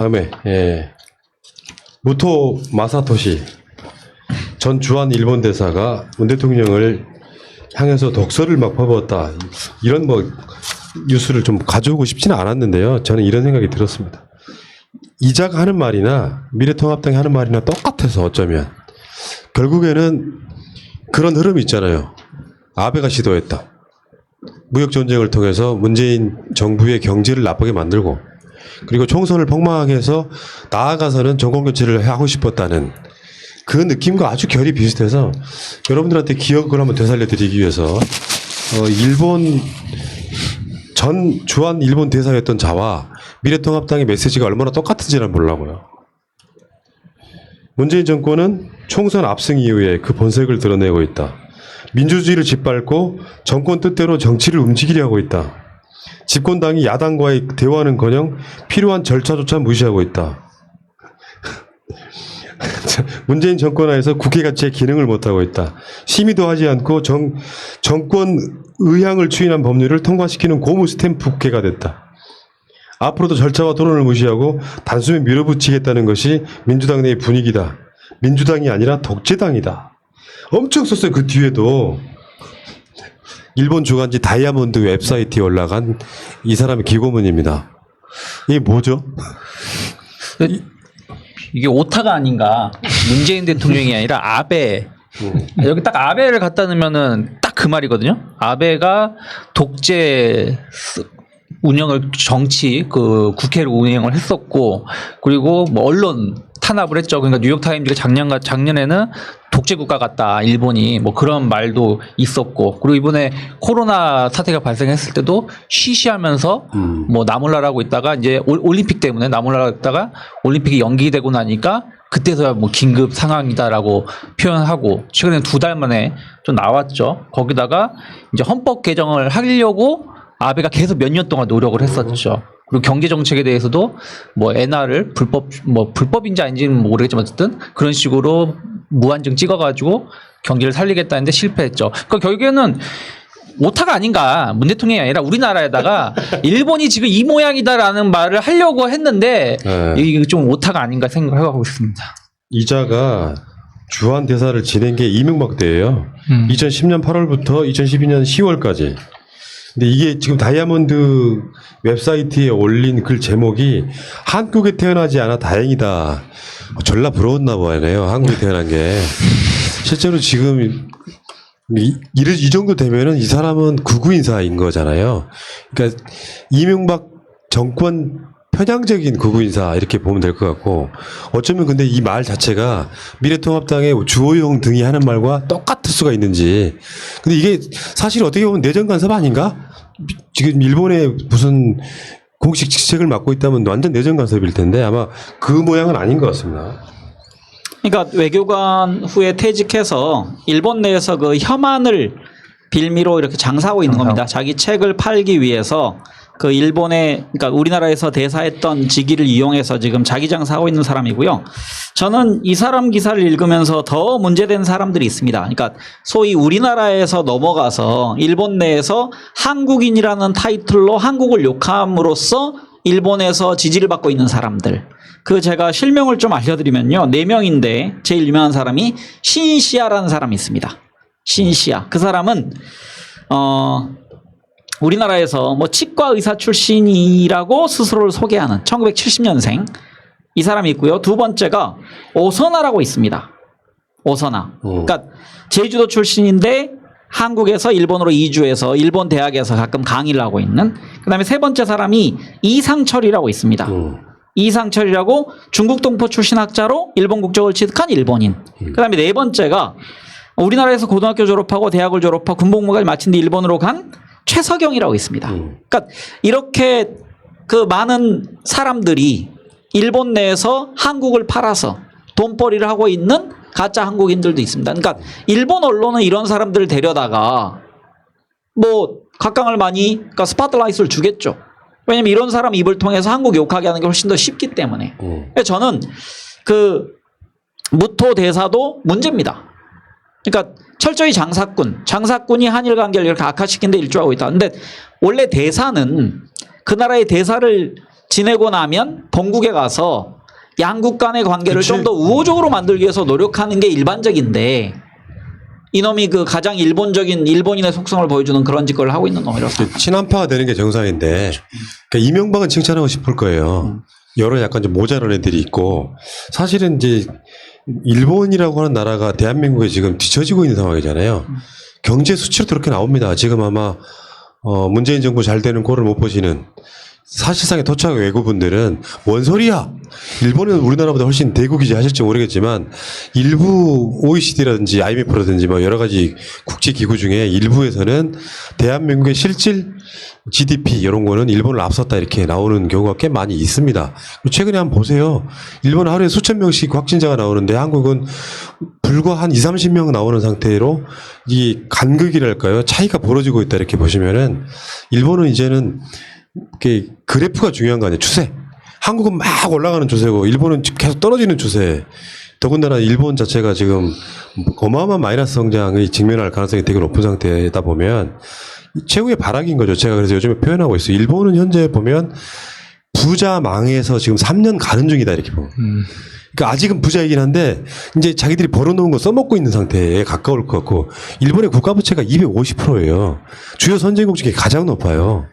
다음에 무토 마사토시 전 주한 일본 대사가 문 대통령을 향해서 독서를 막 퍼부었다. 이런 뉴스를 좀 가져오고 싶지는 않았는데요. 저는 이런 생각이 들었습니다. 이자가 하는 말이나 미래통합당이 하는 말이나 똑같아서 어쩌면 결국에는 그런 흐름이 있잖아요. 아베가 시도했다. 무역 전쟁을 통해서 문재인 정부의 경제를 나쁘게 만들고 그리고 총선을 폭망하게 해서 나아가서는 정권 교체를 하고 싶었다는 그 느낌과 아주 결이 비슷해서 여러분들한테 기억을 한번 되살려 드리기 위해서 일본 전 주한 일본 대사였던 자와 미래통합당의 메시지가 얼마나 똑같은지는 몰라고요. 문재인 정권은 총선 압승 이후에 그 본색을 드러내고 있다. 민주주의를 짓밟고 정권 뜻대로 정치를 움직이려 하고 있다. 집권당이 야당과의 대화는커녕 필요한 절차조차 무시하고 있다. 문재인 정권 하에서 국회 자체의 기능을 못하고 있다. 심의도 하지 않고 정권 의향을 추인한 법률을 통과시키는 고무 스탬프 국회가 됐다. 앞으로도 절차와 토론을 무시하고 단숨에 밀어붙이겠다는 것이 민주당 내의 분위기다. 민주당이 아니라 독재당이다. 엄청 썼어요. 그 뒤에도 일본 주간지 다이아몬드 웹사이트에 올라간 이 사람의 기고문입니다. 이게 뭐죠? 이게 오타가 아닌가. 문재인 대통령이 아니라 아베. 여기 딱 아베를 갖다 넣으면은 딱 그 말이거든요. 아베가 독재 운영을 정치 그 국회를 운영을 했었고 그리고 뭐 언론 탄압을 했죠. 그러니까 뉴욕타임즈가 작년에는 독재 국가 같다 일본이 뭐 그런 말도 있었고 그리고 이번에 코로나 사태가 발생했을 때도 쉬쉬하면서 뭐 나몰라라고 있다가 이제 올림픽 때문에 나몰라라고 있다가 올림픽이 연기되고 나니까 그때서야 뭐 긴급 상황이다라고 표현하고 최근에 2달 만에 좀 나왔죠. 거기다가 이제 헌법 개정을 하려고 아베가 계속 몇 년 동안 노력을 했었죠. 그리고 경제 정책에 대해서도 뭐 엔화를 불법인지 아닌지는 모르겠지만 어쨌든 그런 식으로 무한정 찍어가지고 경기를 살리겠다는데 실패했죠. 그러니까 결국에는 오타가 아닌가. 문 대통령이 아니라 우리나라에다가 일본이 지금 이 모양이다라는 말을 하려고 했는데 이게 좀 오타가 아닌가 생각하고 있습니다. 이자가 주한 대사를 지낸 게 이명박 때예요. 2010년 8월부터 2012년 10월까지. 근데 이게 지금 다이아몬드 웹사이트에 올린 글 제목이 한국에 태어나지 않아 다행이다. 졸라 부러웠나 보네요. 한국에 태어난 게. 실제로 지금 이 정도 되면은 이 사람은 극우 인사인 거잖아요. 그러니까 이명박 정권 편향적인 극우 인사 이렇게 보면 될 것 같고 어쩌면 근데 이 말 자체가 미래통합당의 주호영 등이 하는 말과 똑같을 수가 있는지. 근데 이게 사실 어떻게 보면 내정 간섭 아닌가? 지금 일본의 무슨 공식 직책을 맡고 있다면 완전 내정 간섭일 텐데 아마 그 모양은 아닌 것 같습니다. 그러니까 외교관 후에 퇴직해서 일본 내에서 그 혐한을 빌미로 이렇게 장사하고 있는 겁니다. 자기 책을 팔기 위해서 그 일본에 그러니까 우리나라에서 대사했던 직위를 이용해서 지금 자기 장사하고 있는 사람이고요. 저는 이 사람 기사를 읽으면서 더 문제된 사람들이 있습니다. 그러니까 소위 우리나라에서 넘어가서 일본 내에서 한국인이라는 타이틀로 한국을 욕함으로써 일본에서 지지를 받고 있는 사람들. 그 제가 실명을 좀 알려드리면요. 4명인데 제일 유명한 사람이 신시아라는 사람이 있습니다. 신시아. 그 사람은 우리나라에서 뭐 치과 의사 출신이라고 스스로를 소개하는 1970년생 이 사람이 있고요. 두 번째가 오서나라고 있습니다. 오서나. 그러니까 제주도 출신인데 한국에서 일본으로 이주해서 일본 대학에서 가끔 강의를 하고 있는. 그다음에 세 번째 사람이 이상철이라고 있습니다. 이상철이라고 중국 동포 출신 학자로 일본 국적을 취득한 일본인. 그다음에 네 번째가 우리나라에서 고등학교 졸업하고 대학을 졸업하고 군복무까지 마친 뒤 일본으로 간 최석영이라고 있습니다. 그러니까 이렇게 그 많은 사람들이 일본 내에서 한국을 팔아서 돈벌이를 하고 있는 가짜 한국인들도 있습니다. 그러니까 일본 언론은 이런 사람들을 데려다가 뭐 각광을 많이 그러니까 스팟라이트를 주겠죠. 왜냐면 이런 사람 입을 통해서 한국 욕하게 하는 게 훨씬 더 쉽기 때문에. 저는 그 무토 대사도 문제입니다. 그러니까 철저히 장사꾼이 한일 관계를 이렇게 악화시킨 데 일조하고 있다. 근데 원래 대사는 그 나라의 대사를 지내고 나면 본국에 가서 양국 간의 관계를 그치. 좀 더 우호적으로 만들기 위해서 노력하는 게 일반적인데 이놈이 그 가장 일본적인 일본인의 속성을 보여주는 그런 짓거리를 하고 있는 놈이라고 생각합니다. 친한파가 되는 게 정상인데 그러니까 이명박은 칭찬하고 싶을 거예요. 여러 약간 좀 모자란 애들이 있고 사실은 이제 일본이라고 하는 나라가 대한민국에 지금 뒤처지고 있는 상황이잖아요. 경제 수치로 그렇게 나옵니다. 지금 아마 문재인 정부 잘 되는 꼴을 못 보시는 사실상의 토착 외국분들은 뭔 소리야? 일본은 우리나라보다 훨씬 대국이지 하실지 모르겠지만 일부 OECD라든지 IMF라든지 뭐 여러 가지 국제기구 중에 일부에서는 대한민국의 실질 GDP 이런 거는 일본을 앞섰다 이렇게 나오는 경우가 꽤 많이 있습니다. 최근에 한번 보세요. 일본은 하루에 수천 명씩 확진자가 나오는데 한국은 불과 한 20, 30명 나오는 상태로 이 간극이랄까요? 차이가 벌어지고 있다 이렇게 보시면은 일본은 이제는 이렇게 그래프가 중요한 거 아니에요. 추세. 한국은 막 올라가는 추세고 일본은 계속 떨어지는 추세. 더군다나 일본 자체가 지금 어마어마한 마이너스 성장이 직면할 가능성이 되게 높은 상태다 보면 최후의 발악인 거죠. 제가 그래서 요즘에 표현하고 있어요. 일본은 현재 보면 부자 망해서 지금 3년 가는 중이다 이렇게 보면. 그러니까 아직은 부자이긴 한데 이제 자기들이 벌어놓은 거 써먹고 있는 상태에 가까울 것 같고 일본의 국가 부채가 250%예요. 주요 선진국 중에 가장 높아요.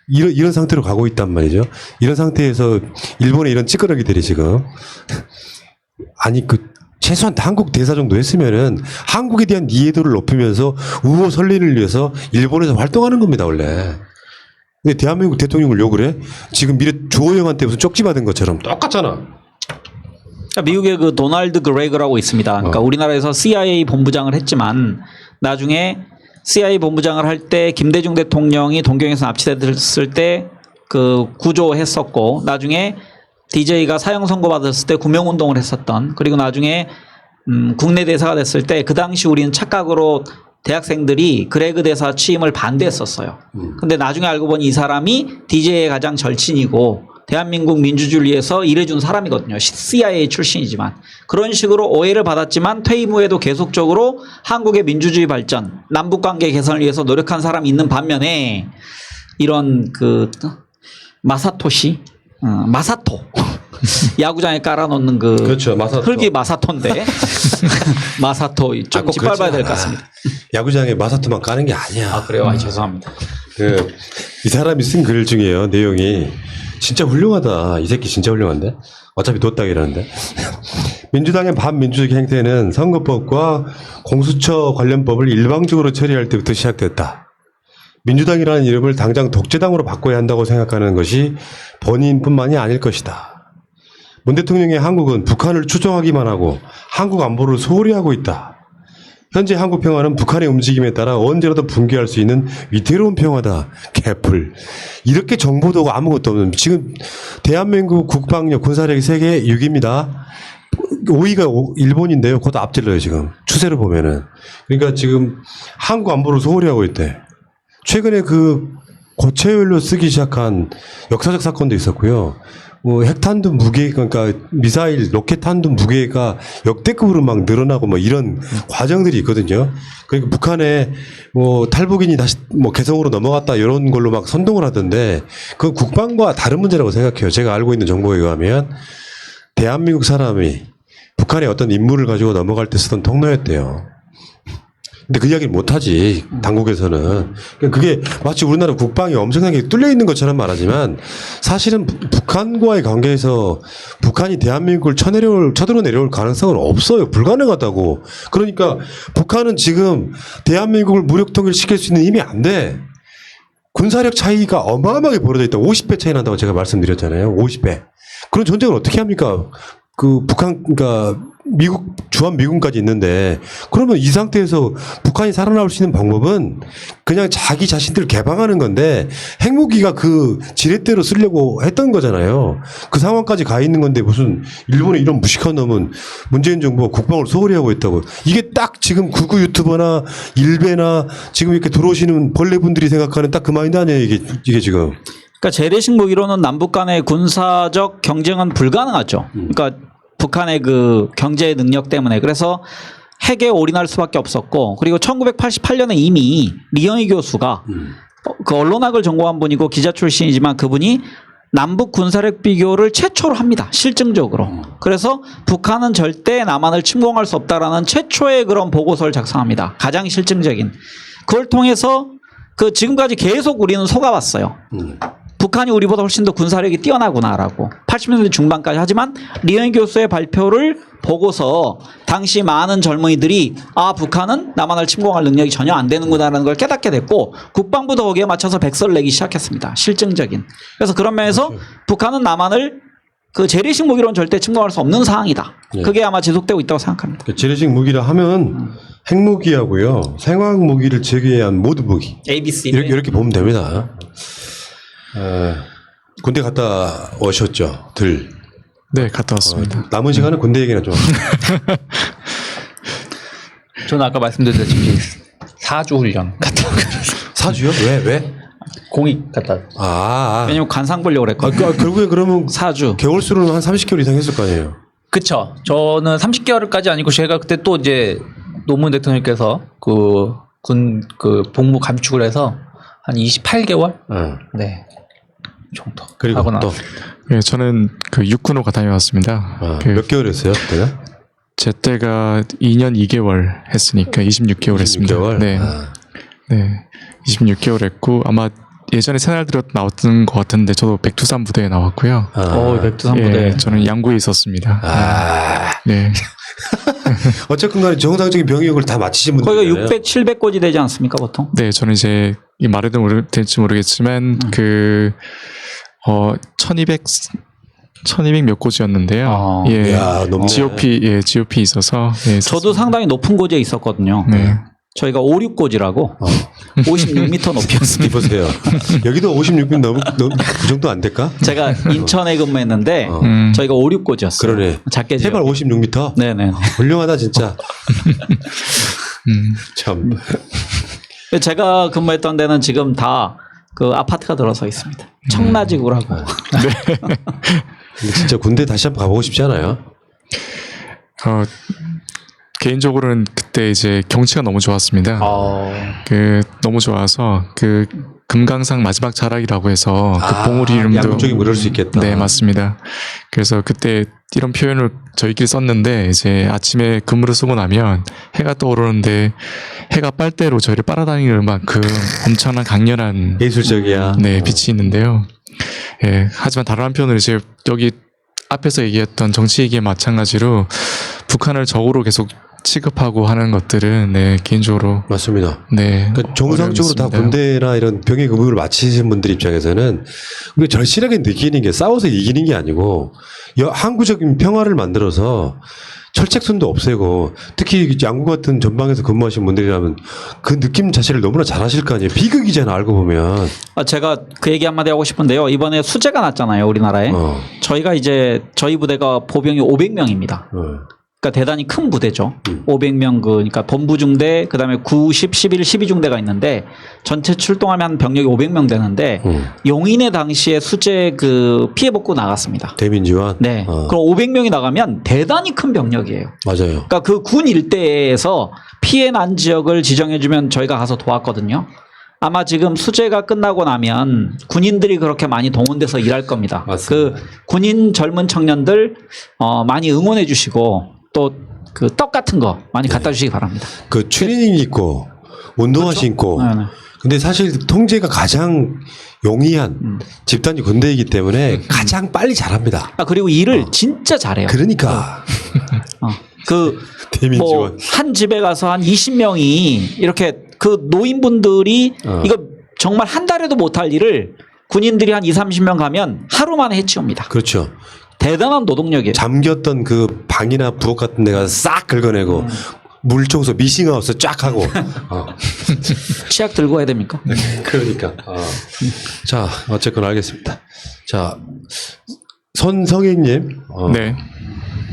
이런 상태로 가고 있단 말이죠. 이런 상태에서 일본의 이런 찌끄러기들이 지금 아니 최소한 한국 대사 정도 했으면은 한국에 대한 이해도를 높이면서 우호 설리를 위해서 일본에서 활동하는 겁니다 원래. 근데 대한민국 대통령을 욕을 해? 지금 미래 조호영한테 무슨 쪽지 받은 것처럼 똑같잖아. 미국의 그 도널드 그레그라고 있습니다. 그러니까 우리나라에서 CIA 본부장을 했지만 나중에 CIA 본부장을 할 때 김대중 대통령이 동경에서 납치됐을 때 그 구조했었고 나중에 DJ가 사형 선고받았을 때 구명운동을 했었던 그리고 나중에 국내 대사가 됐을 때 그 당시 우리는 착각으로 대학생들이 그레그 대사 취임을 반대했었어요. 근데 나중에 알고 보니 이 사람이 DJ의 가장 절친이고 대한민국 민주주의를 위해서 일해준 사람이거든요. CIA 출신이지만 그런 식으로 오해를 받았지만 퇴임 후에도 계속적으로 한국의 민주주의 발전, 남북관계 개선을 위해서 노력한 사람이 있는 반면에 이런 그 마사토시, 마사토 야구장에 깔아놓는 그 그렇죠, 마사토. 흙이 마사토인데 마사토 좀 짓밟아야 될 것 같습니다. 야구장에 마사토만 까는 게 아니야. 아 그래요? 죄송합니다. 이 사람이 쓴 글 중에요 내용이 진짜 훌륭하다. 이 새끼 진짜 훌륭한데? 어차피 도딱이라는데. 민주당의 반민주적 행태는 선거법과 공수처 관련법을 일방적으로 처리할 때부터 시작됐다. 민주당이라는 이름을 당장 독재당으로 바꿔야 한다고 생각하는 것이 본인뿐만이 아닐 것이다. 문 대통령의 한국은 북한을 추종하기만 하고 한국 안보를 소홀히 하고 있다. 현재 한국 평화는 북한의 움직임에 따라 언제라도 붕괴할 수 있는 위태로운 평화다. 개풀. 이렇게 정보도가 아무것도 없는 지금 대한민국 국방력 군사력이 세계 6위입니다. 5위가 일본인데요. 곧 앞질러요 지금. 추세를 보면은. 그러니까 지금 한국 안보를 소홀히 하고 있대. 최근에 그 고체율로 쓰기 시작한 역사적 사건도 있었고요. 핵탄두 무게, 그러니까 미사일, 로켓탄두 무게가 역대급으로 막 늘어나고 뭐 이런 과정들이 있거든요. 그러니까 북한에 탈북인이 다시 개성으로 넘어갔다 이런 걸로 막 선동을 하던데 그 국방과 다른 문제라고 생각해요. 제가 알고 있는 정보에 의하면 대한민국 사람이 북한의 어떤 임무를 가지고 넘어갈 때 쓰던 통로였대요. 근데 그 이야기를 못하지 당국에서는. 그게 마치 우리나라 국방이 엄청나게 뚫려 있는 것처럼 말하지만 사실은 북한과의 관계에서 북한이 대한민국을 쳐들어 내려올 가능성은 없어요. 불가능하다고. 그러니까 북한은 지금 대한민국을 무력 통일시킬 수 있는 힘이 안 돼. 군사력 차이가 어마어마하게 벌어져 있다. 50배 차이 난다고 제가 말씀드렸잖아요. 50배. 그런 전쟁을 어떻게 합니까? 그러니까 미국, 주한미군까지 있는데, 그러면 이 상태에서 북한이 살아나올 수 있는 방법은 그냥 자기 자신들을 개방하는 건데, 핵무기가 그 지렛대로 쓰려고 했던 거잖아요. 그 상황까지 가 있는 건데, 무슨, 일본의 이런 무식한 놈은 문재인 정부가 국방을 소홀히 하고 있다고. 이게 딱 지금 구구 유튜버나 일베나 지금 이렇게 들어오시는 벌레분들이 생각하는 딱 그 마인드 아니에요, 이게 지금. 그러니까 재래식 무기로는 남북 간의 군사적 경쟁은 불가능하죠. 그러니까 북한의 그 경제 능력 때문에. 그래서 핵에 올인할 수밖에 없었고, 그리고 1988년에 이미 리영희 교수가 그 언론학을 전공한 분이고 기자 출신이지만 그분이 남북 군사력 비교를 최초로 합니다. 실증적으로. 그래서 북한은 절대 남한을 침공할 수 없다라는 최초의 그런 보고서를 작성합니다. 가장 실증적인. 그걸 통해서 그 지금까지 계속 우리는 속아왔어요. 북한이 우리보다 훨씬 더 군사력이 뛰어나구나라고. 80년대 중반까지. 하지만 리영 교수의 발표를 보고서 당시 많은 젊은이들이 아 북한은 남한을 침공할 능력이 전혀 안 되는구나라는 걸 깨닫게 됐고 국방부도 거기에 맞춰서 백서를 내기 시작했습니다. 실증적인. 그래서 그런 면에서 북한은 남한을 그 재래식 무기로는 절대 침공할 수 없는 상황이다. 예. 그게 아마 지속되고 있다고 생각합니다. 그 재래식 무기라 하면 핵무기하고요, 생화학 무기를 제외한 모든 무기 ABC 이렇게 보면 됩니다. 군대 갔다 오셨죠, 들. 네, 갔다 왔습니다. 남은 시간은 군대 얘기나 좀. 저는 아까 말씀드렸듯이 4주 훈련 갔다 사주요? 왜? 공익 갔다. 왜냐면 관상 보려고 그랬거든요. 결국에 그러면 4주. 개월 수로는 한 30개월 이상 했을 거 아니에요. 그쵸. 저는 30개월까지 아니고 제가 그때 또 이제 노무현 대통령께서 그 복무 감축을 해서 한 28개월? 네. 정도. 그리고 하고 또 나서. 네, 저는 그 육군으로 다녀왔습니다. 몇 개월 했어요, 그때가? 제 때가 2년 2개월 했으니까 26개월 했습니다. 26개월? 네. 네. 26개월 했고 아마 예전에 새날들어 나왔던 것 같은데 저도 백두산 부대에 나왔고요. 백두산 부대. 예, 저는 양구에 있었습니다. 네. 어쨌든 간에 정상적인 병역을 다 마치신 분들이에요. 거기가 600, 700곳이 되지 않습니까 보통? 네, 저는 이제 이 말해도 될지 모르겠지만 1200 몇 곳이었는데요. 예. 이야, 너무 GOP 있어서 예, 저도 상당히 높은 곳에 있었거든요. 네. 저희가 5, 6곳이라고 56m 높이였습니다. 보세요. 여기도 56분 그 정도 안 될까? 제가 인천에 근무했는데 저희가 5, 6곳이었어요. 그러네. 작게 해발 56m? 네네. 훌륭하다 진짜. 참. 제가 근무했던 데는 지금 다 그 아파트가 들어서 있습니다. 청라지구라고. 근데 진짜 군대 다시 한번 가보고 싶지 않아요? 개인적으로는 그때 이제 경치가 너무 좋았습니다. 너무 좋아서 그 금강산 마지막 자락이라고 해서 그 봉우리 이름도 양쪽이 그럴 수 있겠다. 네, 맞습니다. 그래서 그때 이런 표현을 저희끼리 썼는데 이제 아침에 근무를 쓰고 나면 해가 떠오르는데 해가 빨대로 저희를 빨아다니는 만큼 엄청난 강렬한 예술적이야. 네, 빛이 있는데요. 예, 하지만 다른 한편으로 이제 여기 앞에서 얘기했던 정치 얘기에 마찬가지로 북한을 적으로 계속 취급하고 하는 것들은 네, 개인적으로 맞습니다. 네, 그러니까 정상적으로 다 어려움이 있습니다. 군대나 이런 병역 의무를 마치신 분들 입장에서는 우리가 절실하게 느끼는 게 싸워서 이기는 게 아니고 항구적인 평화를 만들어서 철책선도 없애고 특히 양구 같은 전방에서 근무하신 분들이라면 그 느낌 자체를 너무나 잘 하실 거 아니에요. 비극이잖아 알고 보면. 제가 그 얘기 한마디 하고 싶은데요. 이번에 수재가 났잖아요. 우리나라에. 저희가 이제 저희 부대가 보병이 500명입니다. 그러니까 대단히 큰 부대죠. 500명 그러니까 본부중대 그다음에 9, 10, 11, 12중대가 있는데 전체 출동하면 병력이 500명 되는데 용인의 당시에 수재 그 피해 복구 나갔습니다. 대민지원. 네. 그럼 500명이 나가면 대단히 큰 병력이에요. 맞아요. 그러니까 그 군 일대에서 피해 난 지역을 지정해 주면 저희가 가서 도왔거든요. 아마 지금 수재가 끝나고 나면 군인들이 그렇게 많이 동원돼서 일할 겁니다. 맞습니다. 그 군인 젊은 청년들 많이 응원해 주시고 또 그 떡 같은 거 많이 갖다 주시기 바랍니다. 그 추리닝 입고 운동화 신고. 네, 네. 근데 사실 통제가 가장 용이한 집단이 군대이기 때문에 가장 빨리 잘합니다. 그리고 일을 진짜 잘해요. 그러니까 그 대민지원. 뭐 한 집에 가서 한 20명이 이렇게 그 노인분들이 이거 정말 한 달에도 못할 일을 군인들이 한 20, 30명 가면 하루 만에 해치웁니다. 그렇죠. 대단한 노동력이에요. 잠겼던 그 방이나 부엌 같은 데가 싹 긁어내고 물청소 미싱하우스 쫙 하고. 치약 들고 해야 됩니까? 그러니까. 자, 어쨌건 알겠습니다. 자, 선성행님. 네.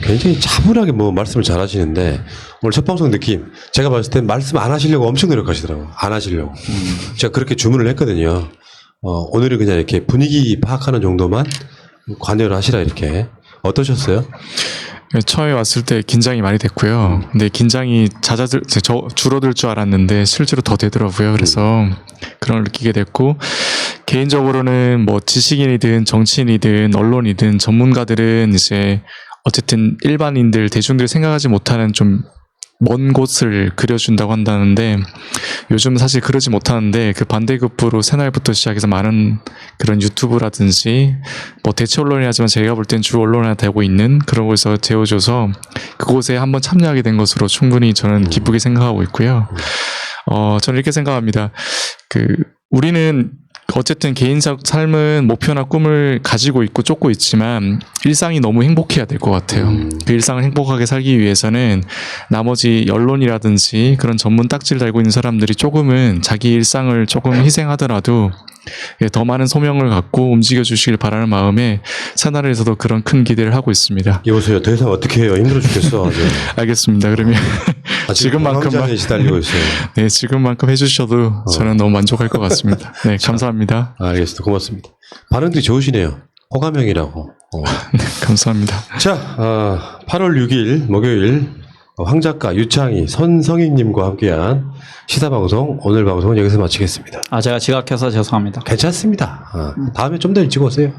굉장히 차분하게 뭐 말씀을 잘 하시는데 오늘 첫 방송 느낌 제가 봤을 땐 말씀 안 하시려고 엄청 노력하시더라고요. 안 하시려고. 제가 그렇게 주문을 했거든요. 오늘은 그냥 이렇게 분위기 파악하는 정도만 관여를 하시라 이렇게. 어떠셨어요? 처음에 왔을 때 긴장이 많이 됐고요. 근데 긴장이 줄어들 줄 알았는데 실제로 더 되더라고요. 그래서 그런 걸 느끼게 됐고 개인적으로는 뭐 지식인이든 정치인이든 언론이든 전문가들은 이제 어쨌든 일반인들 대중들이 생각하지 못하는 좀 먼 곳을 그려준다고 한다는데 요즘 사실 그러지 못하는데 그 반대급부로 새날부터 시작해서 많은 그런 유튜브라든지 뭐 대체 언론이 하지만 제가 볼 땐 주 언론이 되고 있는 그런 곳에서 재워줘서 그곳에 한번 참여하게 된 것으로 충분히 저는 기쁘게 생각하고 있고요. 저는 이렇게 생각합니다. 우리는 어쨌든 개인적 삶은 목표나 꿈을 가지고 있고 쫓고 있지만 일상이 너무 행복해야 될 것 같아요. 그 일상을 행복하게 살기 위해서는 나머지 언론이라든지 그런 전문 딱지를 달고 있는 사람들이 조금은 자기 일상을 조금 희생하더라도 더 많은 소명을 갖고 움직여 주시길 바라는 마음에 새날에서도 그런 큰 기대를 하고 있습니다. 여보세요. 더 이상 어떻게 해요? 힘들어 죽겠어. 아주. 알겠습니다. 그러면 지금만큼만 지금만큼만 시달리고 있어요. 네, 지금만큼 해주셔도 저는 너무 만족할 것 같습니다. 네, 감사합니다. 알겠습니다. 고맙습니다. 반응들이 좋으시네요. 호감형이라고. 네, 감사합니다. 자, 8월 6일 목요일 황 작가, 유창희, 선성익님과 함께한 시사방송 오늘 방송은 여기서 마치겠습니다. 제가 지각해서 죄송합니다. 괜찮습니다. 다음에 좀 더 일찍 오세요.